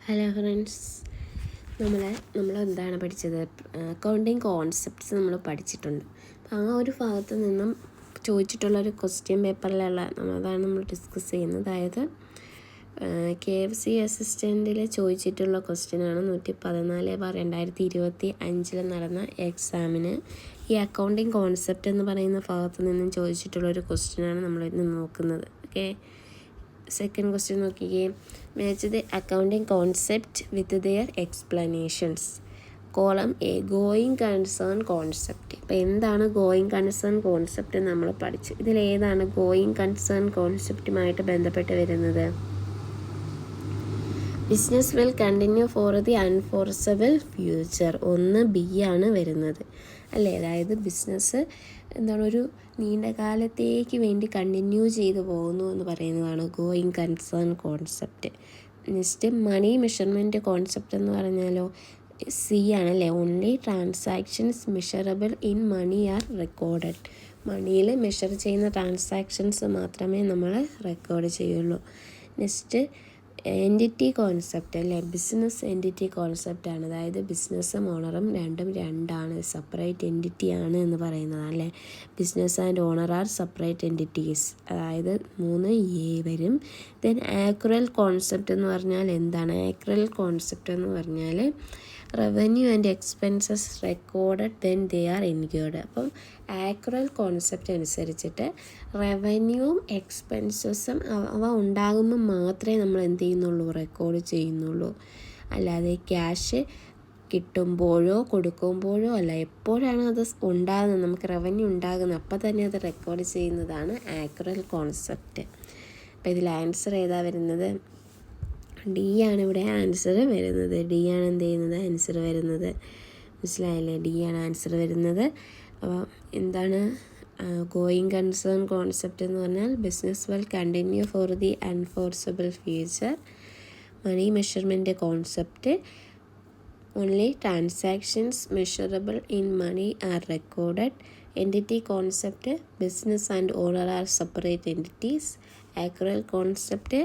Hello friends, നമ്മൾ എന്താണ് പഠിച്ചത്? അക്കൗണ്ടിങ് കോൺസെപ്റ്റ്സ് നമ്മൾ പഠിച്ചിട്ടുണ്ട്. അപ്പോൾ ആ ഒരു ഭാഗത്ത് നിന്നും ചോദിച്ചിട്ടുള്ളൊരു ക്വസ്റ്റ്യൻ പേപ്പറിലുള്ള അതാണ് നമ്മൾ ഡിസ്കസ് ചെയ്യുന്നത്. അതായത് KFC അസിസ്റ്റൻറ്റിൽ ചോദിച്ചിട്ടുള്ള ക്വസ്റ്റ്യനാണ് 114/2025 നടന്ന എക്സാമിന് ഈ അക്കൗണ്ടിങ് കോൺസെപ്റ്റ് എന്ന് പറയുന്ന ഭാഗത്ത് നിന്നും ചോദിച്ചിട്ടുള്ളൊരു ക്വസ്റ്റ്യനാണ് നമ്മൾ ഇന്ന് നോക്കുന്നത്. ഓക്കെ, സെക്കൻഡ് ക്വസ്റ്റ്യൻ നോക്കിക്കേ. Match the accounting concept with their explanations. Column A, going concern concept. അപ്പോൾ എന്താണ് ഗോയിങ് കൺസേൺ കോൺസെപ്റ്റ് നമ്മൾ പഠിച്ചു. ഇതിലേതാണ് ഗോയിങ് കൺസേൺ കോൺസെപ്റ്റുമായിട്ട് ബന്ധപ്പെട്ട് വരുന്നത്? Business will continue for the unforeseeable future. 1B ആണ് വരുന്നത് അല്ലേ. അതായത് ബിസിനസ് ഒരു നീണ്ട കാലത്തേക്ക് വേണ്ടി കണ്ടിന്യൂ ചെയ്തു പോകുന്നു എന്ന് പറയുന്നതാണ് going concern concept. Next, money measurement concept എന്ന് പറഞ്ഞാലോ C ആണല്ലേ. Only transactions measurable in money are recorded. മണിയിൽ മെഷർ ചെയ്യുന്ന ട്രാൻസാക്ഷൻസ് മാത്രമേ നമ്മൾ റെക്കോർഡ് ചെയ്യുള്ളൂ. നെക്സ്റ്റ്, എൻറ്റിറ്റി കോൺസെപ്റ്റ് അല്ലേ. ബിസിനസ് എൻറ്റിറ്റി കോൺസെപ്റ്റാണ്. അതായത് ബിസിനസ്സും ഓണറും രണ്ടാണ്, സെപ്പറേറ്റ് എൻറ്റിറ്റി ആണ് എന്ന് പറയുന്നത് അല്ലേ. Business and owner are separate entities. അതായത് 3A വരും. ദെൻ ആക്യുറൽ കോൺസെപ്റ്റ് എന്ന് പറഞ്ഞാൽ എന്താണ്? ആക്യുറൽ കോൺസെപ്റ്റ് എന്ന് പറഞ്ഞാൽ revenue and expenses recorded when they are incurred. അപ്പം ആക്യുറൽ കോൺസെപ്റ്റ് അനുസരിച്ചിട്ട് റവന്യൂവും എക്സ്പെൻസസും അവ ഉണ്ടാകുമ്പോൾ മാത്രമേ നമ്മൾ എന്ത് ചെയ്യുന്നുള്ളൂ? റെക്കോർഡ് ചെയ്യുന്നുള്ളൂ. അല്ലാതെ ക്യാഷ് കിട്ടുമ്പോഴോ കൊടുക്കുമ്പോഴോ അല്ല. എപ്പോഴാണ് അത് ഉണ്ടാകുന്നത്, നമുക്ക് റവന്യൂ ഉണ്ടാകുന്നത്, അപ്പോൾ തന്നെ അത് റെക്കോർഡ് ചെയ്യുന്നതാണ് ആക്യുറൽ കോൺസെപ്റ്റ്. അപ്പോൾ ഇതിൽ ആൻസർ ഏതാ വരുന്നത്? D ആണ് ഇവിടെ ആൻസർ വരുന്നത്. D ആണ് എന്ത് ചെയ്യുന്നത്? ആൻസർ വരുന്നത്. മനസ്സിലായില്ലേ? D ആണ് ആൻസർ വരുന്നത്. അപ്പോൾ എന്താണ് ഗോയിങ് കൺസേൺ കോൺസെപ്റ്റ് എന്ന് പറഞ്ഞാൽ business will continue for the unforeseeable future. Money measurement concept only transactions measurable in money are recorded. Entity concept business and owner are separate entities. Accrual concept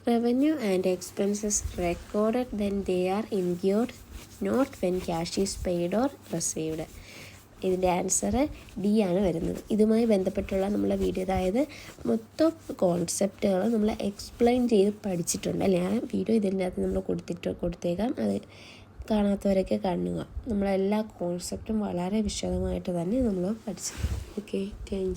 revenue and expenses recorded when they are incurred, not when cash is paid or received. ഇതിൻ്റെ answer D ആണ് വരുന്നത്. ഇതുമായി ബന്ധപ്പെട്ടുള്ള നമ്മളെ video, അതായത് മൊത്തം കോൺസെപ്റ്റുകൾ നമ്മൾ explain ചെയ്ത് പഠിച്ചിട്ടുണ്ട് അല്ലേ. ആ വീഡിയോ ഇതിൻ്റെ അകത്ത് നമ്മൾ കൊടുത്തേക്കാം. അത് കാണാത്തവരൊക്കെ കാണുക. നമ്മളെല്ലാ കോൺസെപ്റ്റും വളരെ വിശദമായിട്ട് തന്നെ നമ്മൾ പഠിച്ചു. Okay, thank you.